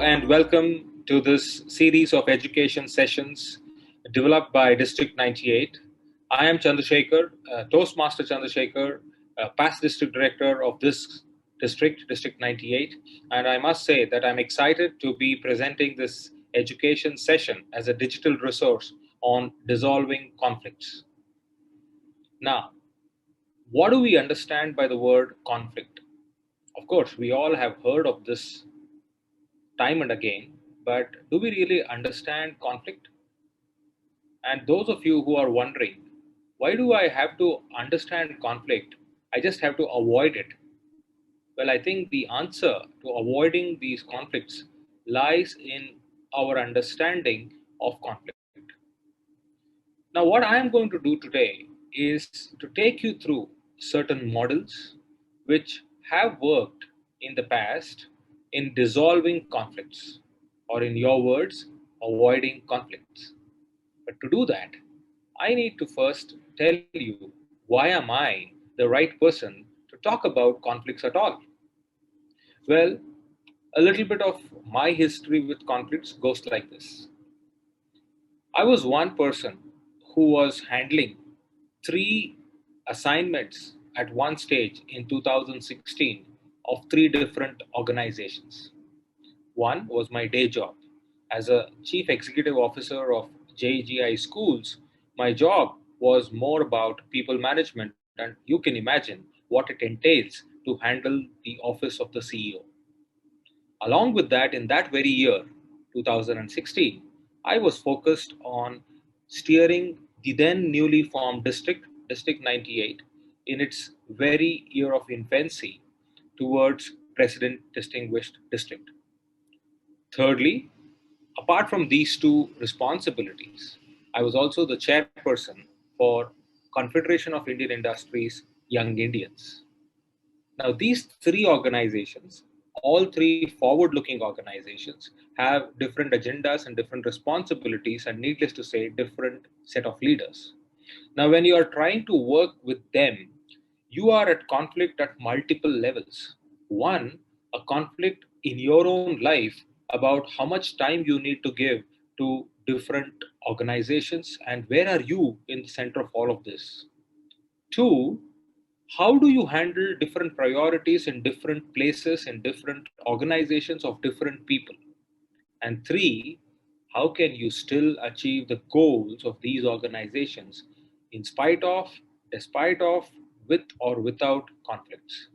and welcome to this series of education sessions developed by District 98. I am Chandrasekhar, Toastmaster Chandrasekhar, past district director of this district, District 98, and I must say that I'm excited to be presenting this education session as a digital resource on dissolving conflicts. Now, what do we understand by the word conflict? Of course, we all have heard of this time and again, but do we really understand conflict? And those of you who are wondering, why do I have to understand conflict? I just have to avoid it. Well, I think the answer to avoiding these conflicts lies in our understanding of conflict. Now, what I am going to do today is to take you through certain models which have worked in the past in dissolving conflicts, or in your words, avoiding conflicts. But to do that, I need to first tell you why am I the right person to talk about conflicts at all? Well, a little bit of my history with conflicts goes like this. I was one person who was handling three assignments at one stage in 2016 of three different organizations. One was my day job. As a chief executive officer of JGI schools, my job was more about people management, and you can imagine what it entails to handle the office of the CEO. Along with that, in that very year, 2016, I was focused on steering the then newly formed district, District 98, in its very year of infancy towards President Distinguished District. Thirdly, apart from these two responsibilities, I was also the chairperson for Confederation of Indian Industries Young Indians. Now, these three organizations, all three forward looking organizations, have different agendas and different responsibilities, and needless to say, different set of leaders. Now, when you are trying to work with them, you are at conflict at multiple levels. One, a conflict in your own life about how much time you need to give to different organizations and where are you in the center of all of this. Two, how do you handle different priorities in different places in different organizations of different people? And three, how can you still achieve the goals of these organizations in spite of, despite of, with or without conflicts?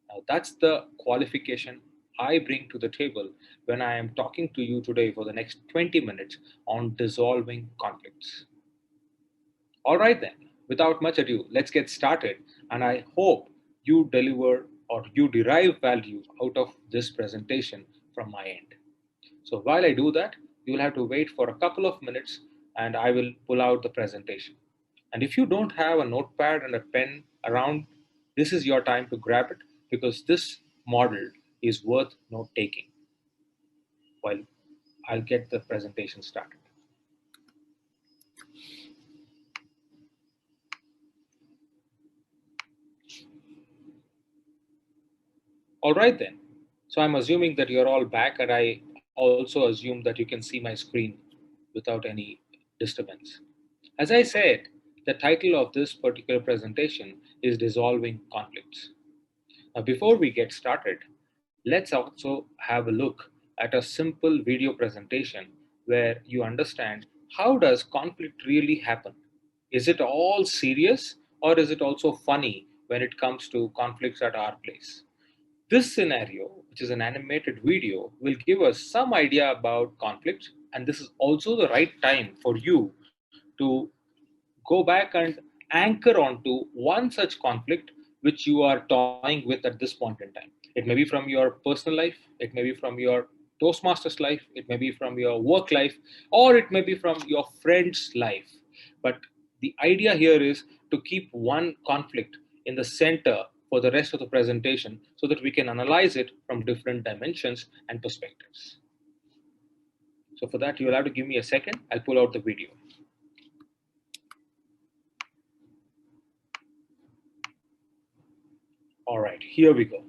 Now, that's the qualification I bring to the table when I am talking to you today for the next 20 minutes on dissolving conflicts. All right, then, without much ado, let's get started. And I hope you deliver or you derive value out of this presentation from my end. So while I do that, you will have to wait for a couple of minutes and I will pull out the presentation. And if you don't have a notepad and a pen around, this is your time to grab it because this model is worth note taking. Well, I'll get the presentation started. All right then. So I'm assuming that you're all back, and I also assume that you can see my screen without any disturbance. As I said, the title of this particular presentation is Dissolving Conflicts. Now, before we get started, let's also have a look at a simple video presentation where you understand how does conflict really happen? Is it all serious or is it also funny when it comes to conflicts at our place? This scenario, which is an animated video, will give us some idea about conflict, and this is also the right time for you to go back and anchor onto one such conflict which you are toying with at this point in time. It may be from your personal life, it may be from your Toastmasters life, it may be from your work life, or it may be from your friend's life. But the idea here is to keep one conflict in the center for the rest of the presentation so that we can analyze it from different dimensions and perspectives. So for that, you'll have to give me a second. I'll pull out the video. All right, here we go.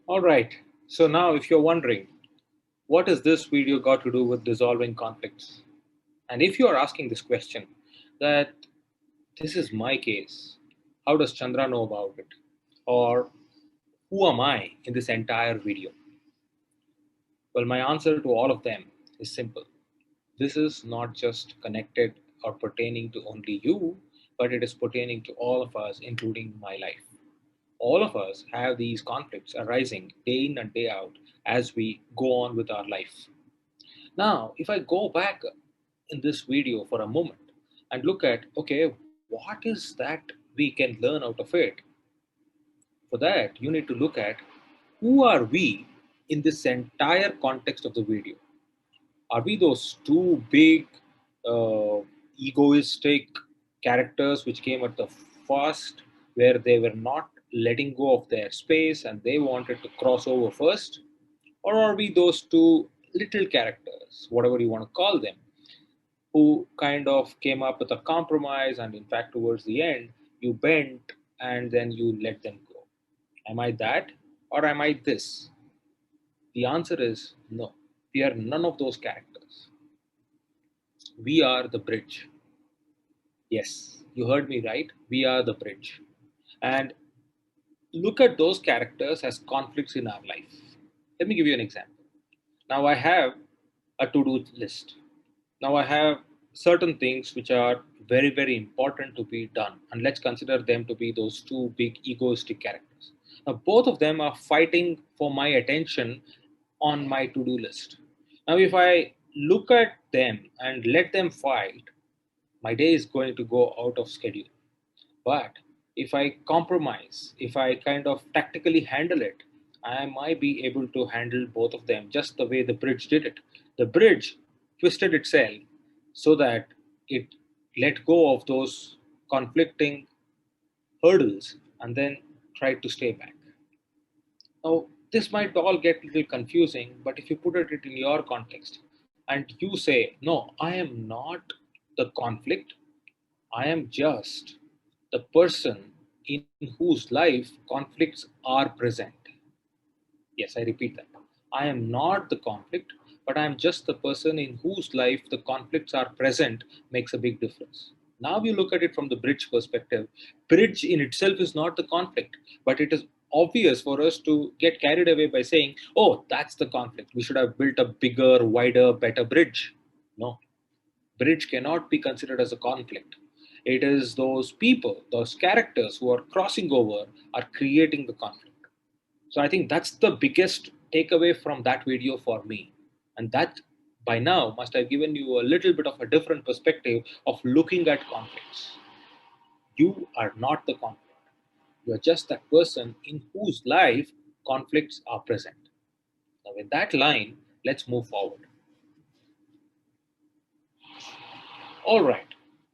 All right. So now, if you're wondering, what has this video got to do with dissolving conflicts? And if you are asking this question, that this is my case, how does Chandra know about it? Or who am I in this entire video? Well, my answer to all of them is simple. This is not just connected or pertaining to only you, but it is pertaining to all of us, including my life. All of us have these conflicts arising day in and day out as we go on with our life. Now, if I go back in this video for a moment and look at, okay, what is that we can learn out of it? For that, you need to look at who are we in this entire context of the video. Are we those two big, uh, egoistic characters which came at the first, where they were not letting go of their space and they wanted to cross over first? Or are we those two little characters, whatever you want to call them, who kind of came up with a compromise and, in fact, towards the end, you bent and then you let them go? Am I that or am I this? The answer is no. We are none of those characters. We are the bridge. Yes, you heard me right. We are the bridge. And look at those characters as conflicts in our life. Let me give you an example. Now I have a to do list. Now I have certain things which are very, very important to be done. And let's consider them to be those two big egoistic characters. Now, both of them are fighting for my attention on my to do list. Now, if I look at them and let them fight, my day is going to go out of schedule. But if I compromise, if I kind of tactically handle it, I might be able to handle both of them just the way the bridge did it. The bridge twisted itself so that it let go of those conflicting hurdles and then tried to stay back. Now, this might all get a little confusing, but if you put it in your context and you say, no, I am not the conflict, I am just the person in whose life conflicts are present. Yes, I repeat that. I am not the conflict, but I am just the person in whose life the conflicts are present makes a big difference. Now you look at it from the bridge perspective. Bridge in itself is not the conflict, but it is obvious for us to get carried away by saying, oh, that's the conflict. We should have built a bigger, wider, better bridge. No, bridge cannot be considered as a conflict. It is those people, those characters who are crossing over are creating the conflict. So I think that's the biggest takeaway from that video for me. And that by now must have given you a little bit of a different perspective of looking at conflicts. You are not the conflict. You are just that person in whose life conflicts are present. Now, with that line, let's move forward. All right.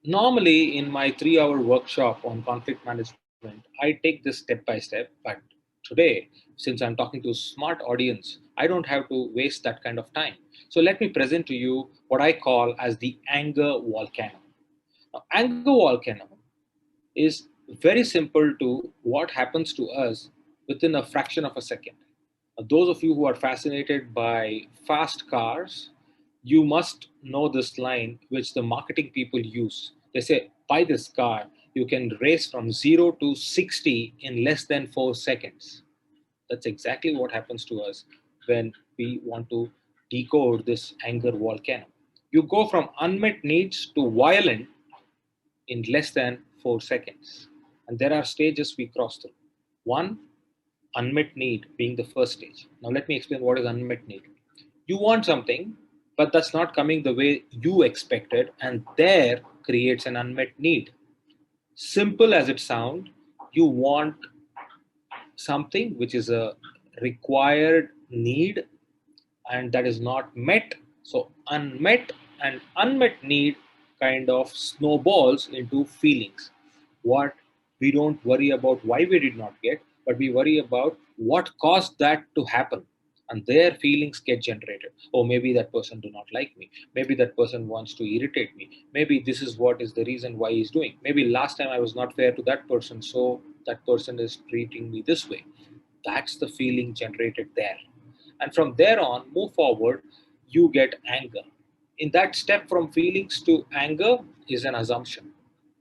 Normally, in my 3 hour workshop on conflict management, I take this step by step. But today, since I'm talking to a smart audience, I don't have to waste that kind of time. So let me present to you what I call as the anger volcano. Now, anger volcano is very simple to what happens to us within a fraction of a second. Those of you who are fascinated by fast cars, you must know this line which the marketing people use. They say, buy this car, you can race from 0 to 60 in less than 4 seconds. That's exactly what happens to us when we want to decode this anger volcano. You go from unmet needs to violent in less than 4 seconds. And there are stages we cross through. One, unmet need being the first stage. Now, let me explain what is unmet need. You want something, but that's not coming the way you expected, and there creates an unmet need. Simple as it sounds, you want something which is a required need and that is not met. So, unmet and unmet need kind of snowballs into feelings. What we don't worry about why we did not get, but we worry about what caused that to happen. And their feelings get generated. Oh, maybe that person do not like me. Maybe that person wants to irritate me. Maybe this is what is the reason why he's doing. Maybe last time I was not fair to that person, so that person is treating me this way. That's the feeling generated there. And from there on, move forward, you get anger. In that step from feelings to anger is an assumption.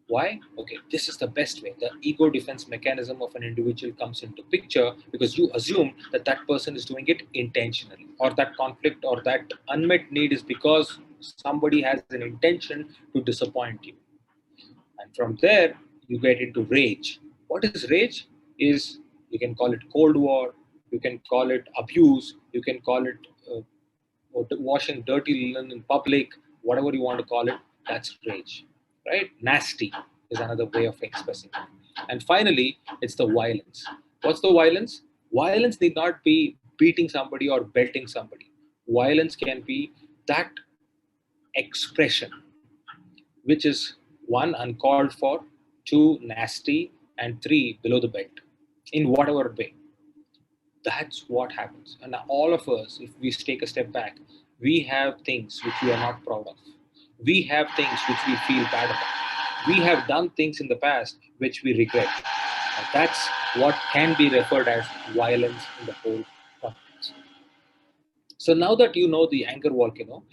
Why? Okay, this is the best way. The ego defense mechanism of an individual comes into picture because you assume that that person is doing it intentionally, or that conflict or that unmet need is because somebody has an intention to disappoint you. And from there, you get into rage. What is rage? Is you can call it Cold War, you can call it abuse, you can call it washing dirty linen in public, whatever you want to call it, that's rage, right? Nasty is another way of expressing it. And finally, it's the violence. What's the violence? Violence need not be beating somebody or belting somebody. Violence can be that expression which is one, uncalled for, two, nasty, and three, below the belt, in whatever way. That's what happens. And all of us, if we take a step back, we have things which we are not proud of. We have things which we feel bad about. We have done things in the past which we regret. And that's what can be referred as violence in the whole context. So now that you know the anger volcano,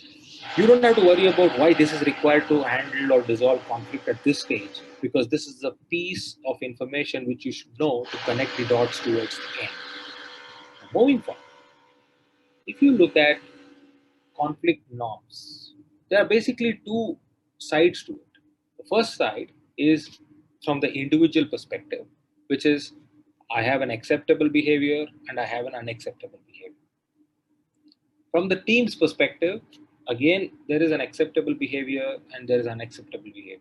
you don't have to worry about why this is required to handle or dissolve conflict at this stage, because this is a piece of information which you should know to connect the dots towards the end. Now, moving forward, if you look at conflict norms, there are basically two sides to it. The first side is from the individual perspective, which is I have an acceptable behavior and I have an unacceptable behavior. From the team's perspective, again, there is an acceptable behavior and there is unacceptable behavior.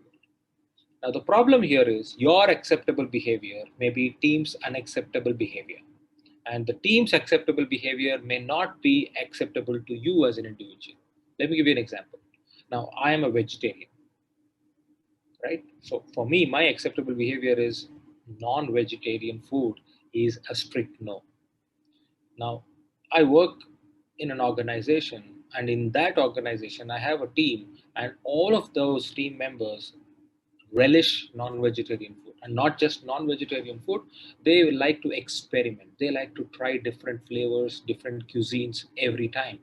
Now, the problem here is your acceptable behavior may be team's unacceptable behavior. And the team's acceptable behavior may not be acceptable to you as an individual. Let me give you an example. Now, I am a vegetarian, right? So, for me, my acceptable behavior is non vegetarian food is a strict no. Now, I work in an organization, and in that organization, I have a team, and all of those team members relish non-vegetarian food, and not just non-vegetarian food. They like to experiment. They like to try different flavors, different cuisines every time.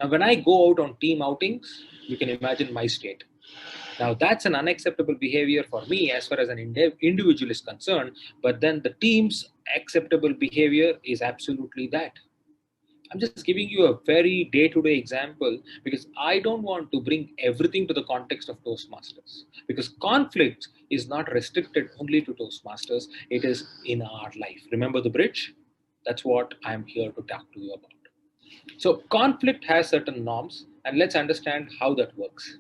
Now, when I go out on team outings, you can imagine my state. Now, that's an unacceptable behavior for me as far as an individual is concerned, but then the team's acceptable behavior is absolutely that. I'm just giving you a very day to day example because I don't want to bring everything to the context of Toastmasters. Because conflict is not restricted only to Toastmasters, it is in our life. Remember the bridge? That's what I'm here to talk to you about. So, conflict has certain norms, and let's understand how that works.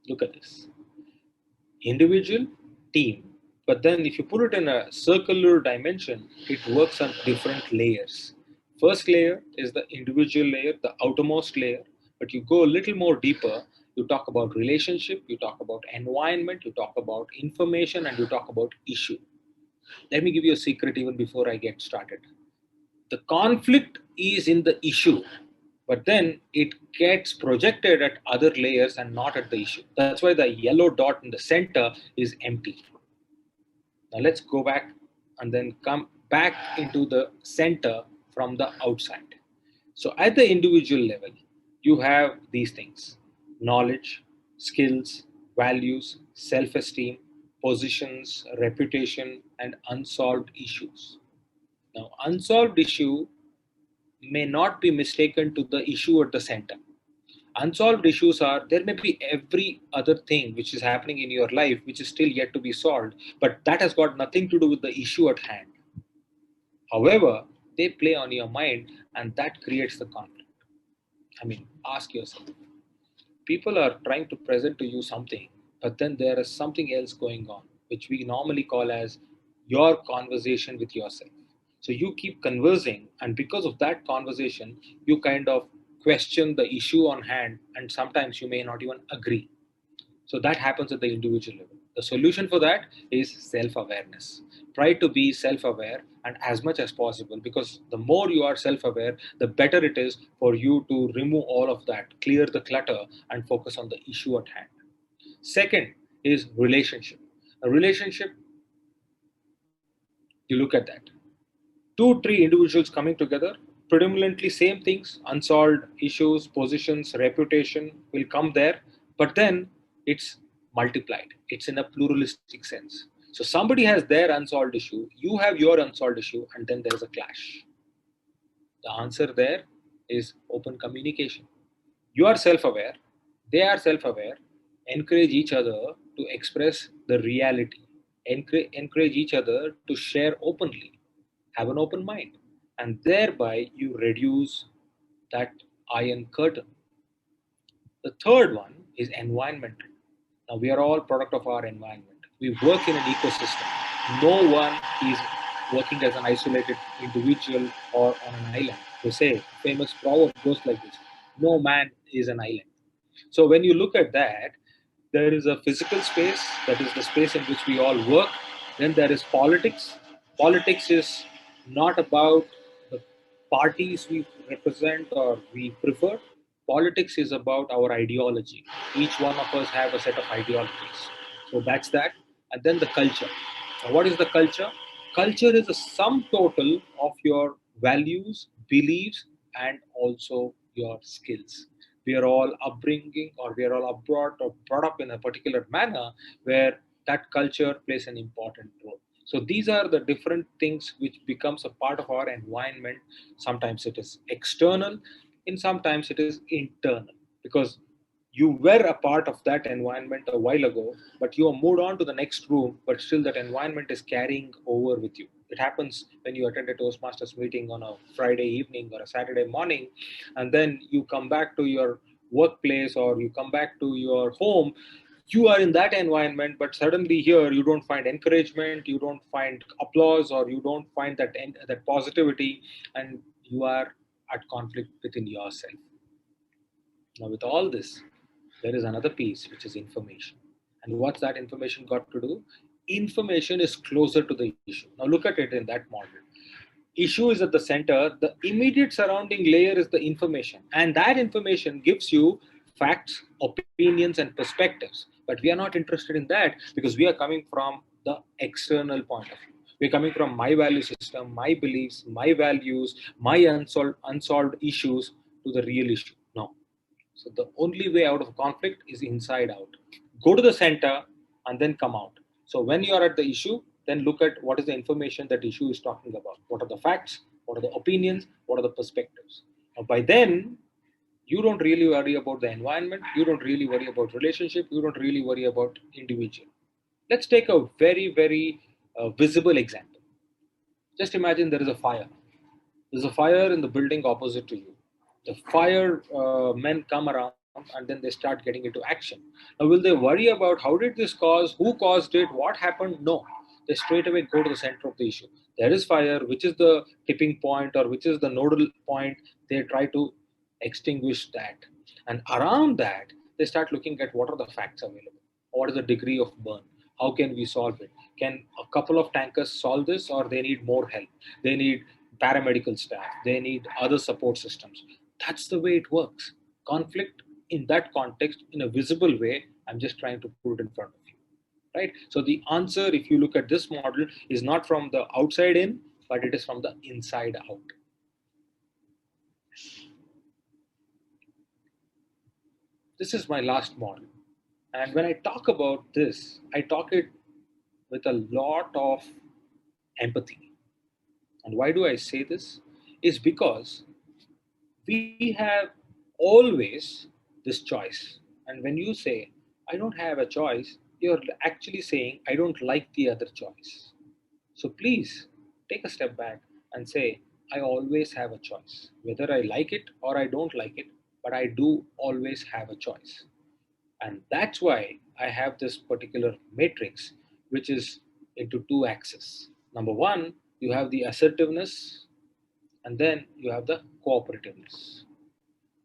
Look at this: individual, team. But then, if you put it in a circular dimension, it works on different layers. First layer is the individual layer, the outermost layer. But you go a little more deeper, you talk about relationship, you talk about environment, you talk about information, and you talk about issue. Let me give you a secret even before I get started. The conflict is in the issue, but then it gets projected at other layers and not at the issue. That's why the yellow dot in the center is empty. Now let's go back and then come back into the center from the outside. So at the individual level, you have these things: knowledge, skills, values, self esteem, positions, reputation, and unsolved issues. Now, unsolved issue may not be mistaken to the issue at the center. Unsolved issues are there may be every other thing which is happening in your life which is still yet to be solved, but that has got nothing to do with the issue at hand. However, they play on your mind and that creates the conflict. I mean, ask yourself, people are trying to present to you something, but then there is something else going on, which we normally call as your conversation with yourself. So you keep conversing, and because of that conversation, you kind of question the issue on hand, and sometimes you may not even agree. So that happens at the individual level. The solution for that is self awareness. Try to be self aware and as much as possible, because the more you are self aware, the better it is for you to remove all of that, clear the clutter, and focus on the issue at hand. Second is relationship. A relationship, you look at that. Two, three individuals coming together, predominantly same things, unsolved issues, positions, reputation will come there, but then it's multiplied. It's in a pluralistic sense. So somebody has their unsolved issue, you have your unsolved issue, and then there is a clash. The answer there is open communication. You are self aware, they are self aware, encourage each other to express the reality, encourage each other to share openly, have an open mind, and thereby you reduce that iron curtain. The third one is environmental. Now we are all product of our environment. We work in an ecosystem. No one is working as an isolated individual or on an island. They say famous proverb goes like this: no man is an island. So when you look at that, there is a physical space, that is the space in which we all work. Then there is politics. Politics is not about the parties we represent or we prefer. Politics is about our ideology. Each one of us have a set of ideologies. So that's that. And then the culture. Now, what is the culture? Culture is a sum total of your values, beliefs, and also your skills. We are all upbringing, or we are all abroad or brought up in a particular manner where that culture plays an important role. So these are the different things which becomes a part of our environment. Sometimes it is external, and sometimes it is internal, because you were a part of that environment a while ago, but you are moved on to the next room, but still that environment is carrying over with you. It happens when you attend a Toastmasters meeting on a Friday evening or a Saturday morning, and then you come back to your workplace or you come back to your home. You are in that environment, but suddenly here you don't find encouragement, you don't find applause, or you don't find that positivity, and you are at conflict within yourself. Now, with all this, there is another piece which is information. And what's that information got to do? Information is closer to the issue. Now, look at it in that model. Issue is at the center, the immediate surrounding layer is the information. And that information gives you facts, opinions, and perspectives. But we are not interested in that because we are coming from the external point of view. We're coming from my value system, my beliefs, my values, my unsolved issues to the real issue. No. So the only way out of conflict is inside out. Go to the center and then come out. So when you are at the issue, then look at what is the information that issue is talking about. What are the facts? What are the opinions? What are the perspectives? Now, by then, you don't really worry about the environment. You don't really worry about relationship. You don't really worry about individual. Let's take a very visible example. Just imagine there is a fire. There's a fire in the building opposite to you. The fire men come around and then they start getting into action. Now, will they worry about how did this cause, who caused it, what happened? No. They straight away go to the center of the issue. There is fire, which is the tipping point or which is the nodal point. They try to extinguish that. And around that, they start looking at what are the facts available. What is the degree of burn? How can we solve it? Can a couple of tankers solve this, or they need more help? They need paramedical staff, they need other support systems. That's the way it works. Conflict in that context, in a visible way, I'm just trying to put it in front of you. Right? So the answer, if you look at this model, is not from the outside in, but it is from the inside out. This is my last model. And when I talk about this, I talk it with a lot of empathy. And why do I say this? Is because we have always this choice. And when you say, I don't have a choice, you're actually saying, I don't like the other choice. So please take a step back and say, I always have a choice. Whether I like it or I don't like it, but I do always have a choice. And that's why I have this particular matrix, which is into two axes. Number one, you have the assertiveness, and then you have the cooperativeness.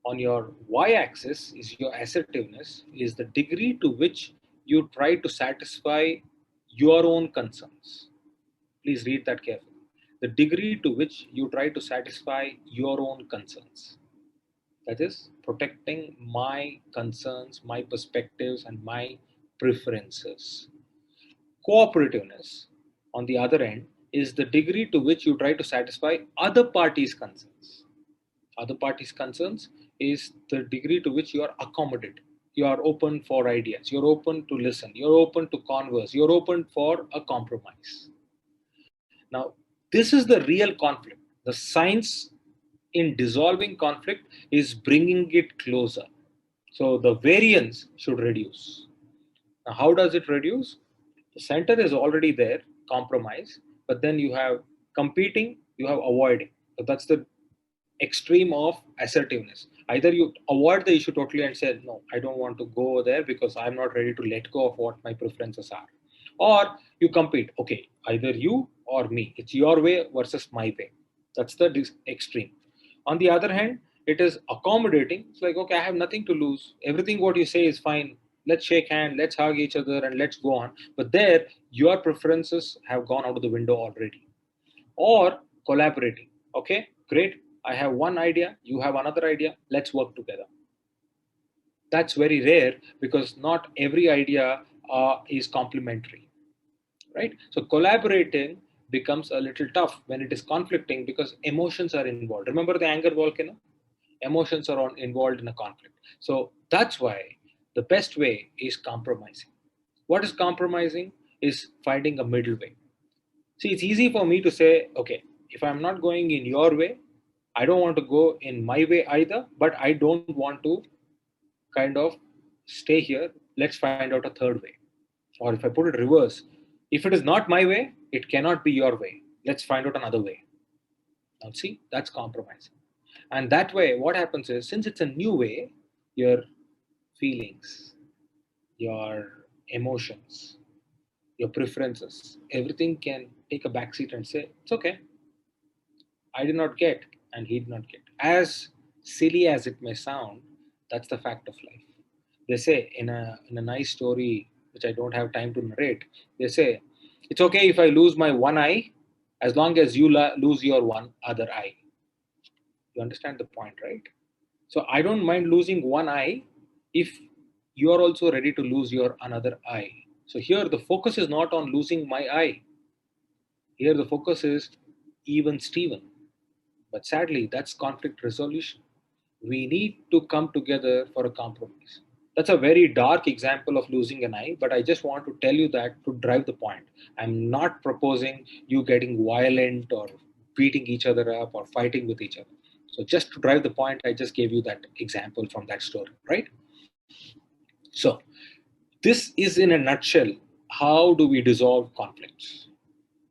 On your y-axis is your assertiveness, is the degree to which you try to satisfy your own concerns. Please read that carefully. The degree to which you try to satisfy your own concerns. That is protecting my concerns, my perspectives, and my preferences. Cooperativeness, on the other end, is the degree to which you try to satisfy other parties' concerns. Other parties' concerns is the degree to which you are accommodated. You are open for ideas. You're open to listen. You're open to converse. You're open for a compromise. Now, this is the real conflict. The science in dissolving conflict is bringing it closer. So the variance should reduce. Now, how does it reduce? The center is already there, compromise, but then you have competing, you have avoiding. So that's the extreme of assertiveness. Either you avoid the issue totally and say, no, I don't want to go there because I'm not ready to let go of what my preferences are. Or you compete, okay, either you or me. It's your way versus my way. That's the extreme. On the other hand, it is accommodating. It's like, okay, I have nothing to lose. Everything what you say is fine. Let's shake hands, let's hug each other, and let's go on. But there, your preferences have gone out of the window already. Or collaborating. Okay, great. I have one idea, you have another idea, let's work together. That's very rare because not every idea is complementary, right? So collaborating becomes a little tough when it is conflicting because emotions are involved. Remember the anger volcano? Emotions are involved in a conflict. So that's why the best way is compromising. What is compromising? Is finding a middle way. See, it's easy for me to say, okay, if I'm not going in your way, I don't want to go in my way either, but I don't want to kind of stay here. Let's find out a third way. Or if I put it reverse, if it is not my way, it cannot be your way. Let's find out another way. Now, see, that's compromising. And that way, what happens is, since it's a new way, your feelings, your emotions, your preferences, everything can take a backseat and say, it's okay. I did not get, and he did not get. As silly as it may sound, that's the fact of life. They say in a nice story, which I don't have time to narrate, they say, it's okay if I lose my one eye, as long as you lose your one other eye. You understand the point, right? So I don't mind losing one eye if you are also ready to lose your another eye. So here the focus is not on losing my eye. Here the focus is even Steven. But sadly, that's conflict resolution. We need to come together for a compromise. That's a very dark example of losing an eye, but I just want to tell you that to drive the point. I'm not proposing you getting violent or beating each other up or fighting with each other. So just to drive the point, I just gave you that example from that story, right? So this is in a nutshell, how do we dissolve conflicts?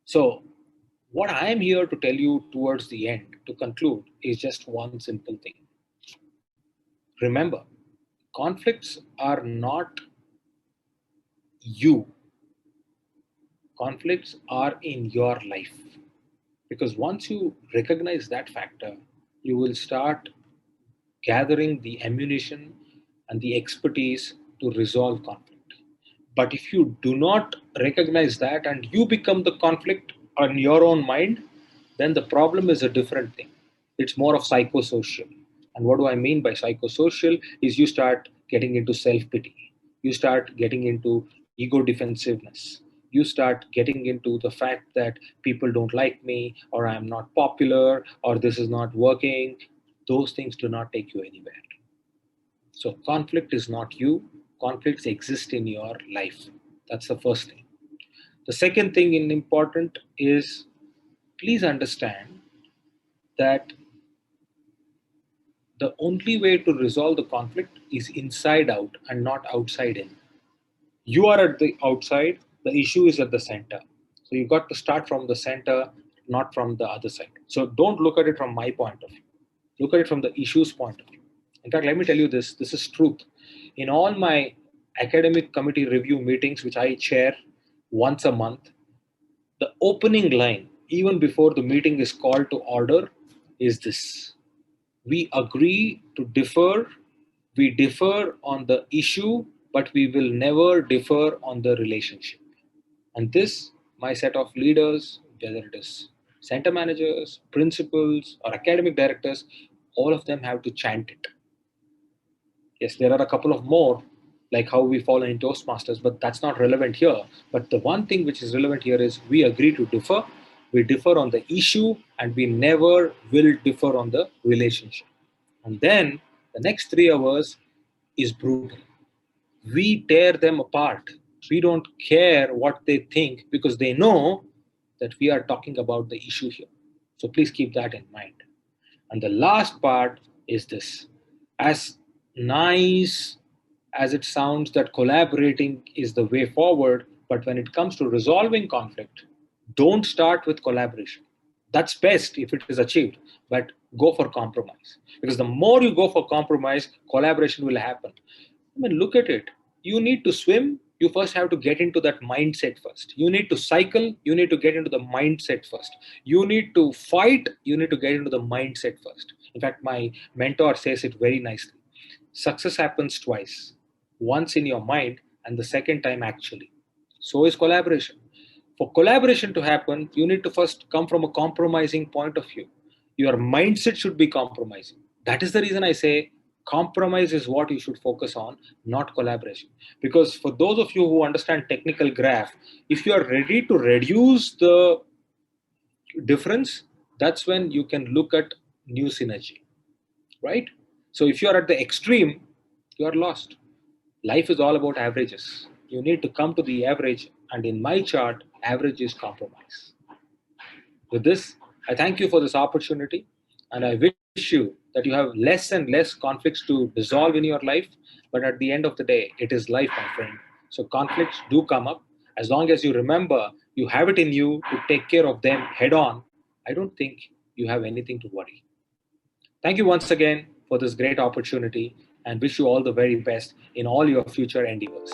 So what I am here to tell you towards the end, to conclude, is just one simple thing. Remember, conflicts are not you, conflicts are in your life. Because once you recognize that factor, you will start gathering the ammunition and the expertise to resolve conflict. But if you do not recognize that and you become the conflict on your own mind, then the problem is a different thing. It's more of psychosocial. And what do I mean by psychosocial is you start getting into self pity. You start getting into ego defensiveness. You start getting into the fact that people don't like me, or I'm not popular, or this is not working. Those things do not take you anywhere. So conflict is not you, conflicts exist in your life. That's the first thing. The second thing in important is, please understand that the only way to resolve the conflict is inside out and not outside in. You are at the outside, the issue is at the center. So you got to start from the center, not from the other side. So don't look at it from my point of view. Look at it from the issue's point of view. In fact, let me tell you this is truth. In all my academic committee review meetings, which I chair once a month, the opening line, even before the meeting is called to order, is this: we agree to differ, we differ on the issue, but we will never differ on the relationship. And this, my set of leaders, whether it is center managers, principals, or academic directors, all of them have to chant it. Yes, there are a couple of more, like how we follow in Toastmasters, but that's not relevant here. But the one thing which is relevant here is we agree to differ, we differ on the issue, and we never will differ on the relationship. And then the next 3 hours is brutal. We tear them apart. We don't care what they think because they know that we are talking about the issue here. So please keep that in mind. And the last part is this: as nice as it sounds that collaborating is the way forward, but when it comes to resolving conflict, don't start with collaboration. That's best if it is achieved, but go for compromise. Because the more you go for compromise, collaboration will happen. I mean, look at it. You need to swim, you first have to get into that mindset first. You need to cycle, you need to get into the mindset first. You need to fight, you need to get into the mindset first. In fact, my mentor says it very nicely. Success happens twice, once in your mind, and the second time actually. So is collaboration. For collaboration to happen, you need to first come from a compromising point of view. Your mindset should be compromising. That is the reason I say compromise is what you should focus on, not collaboration. Because for those of you who understand technical graph, if you are ready to reduce the difference, that's when you can look at new synergy, right? So if you are at the extreme, you are lost. Life is all about averages. You need to come to the average, and in my chart, average is compromise. With this, I thank you for this opportunity, and I wish you that you have less and less conflicts to dissolve in your life. But at the end of the day, it is life, my friend. So conflicts do come up. As long as you remember you have it in you to take care of them head on, I don't think you have anything to worry. Thank you once again for this great opportunity and wish you all the very best in all your future endeavors.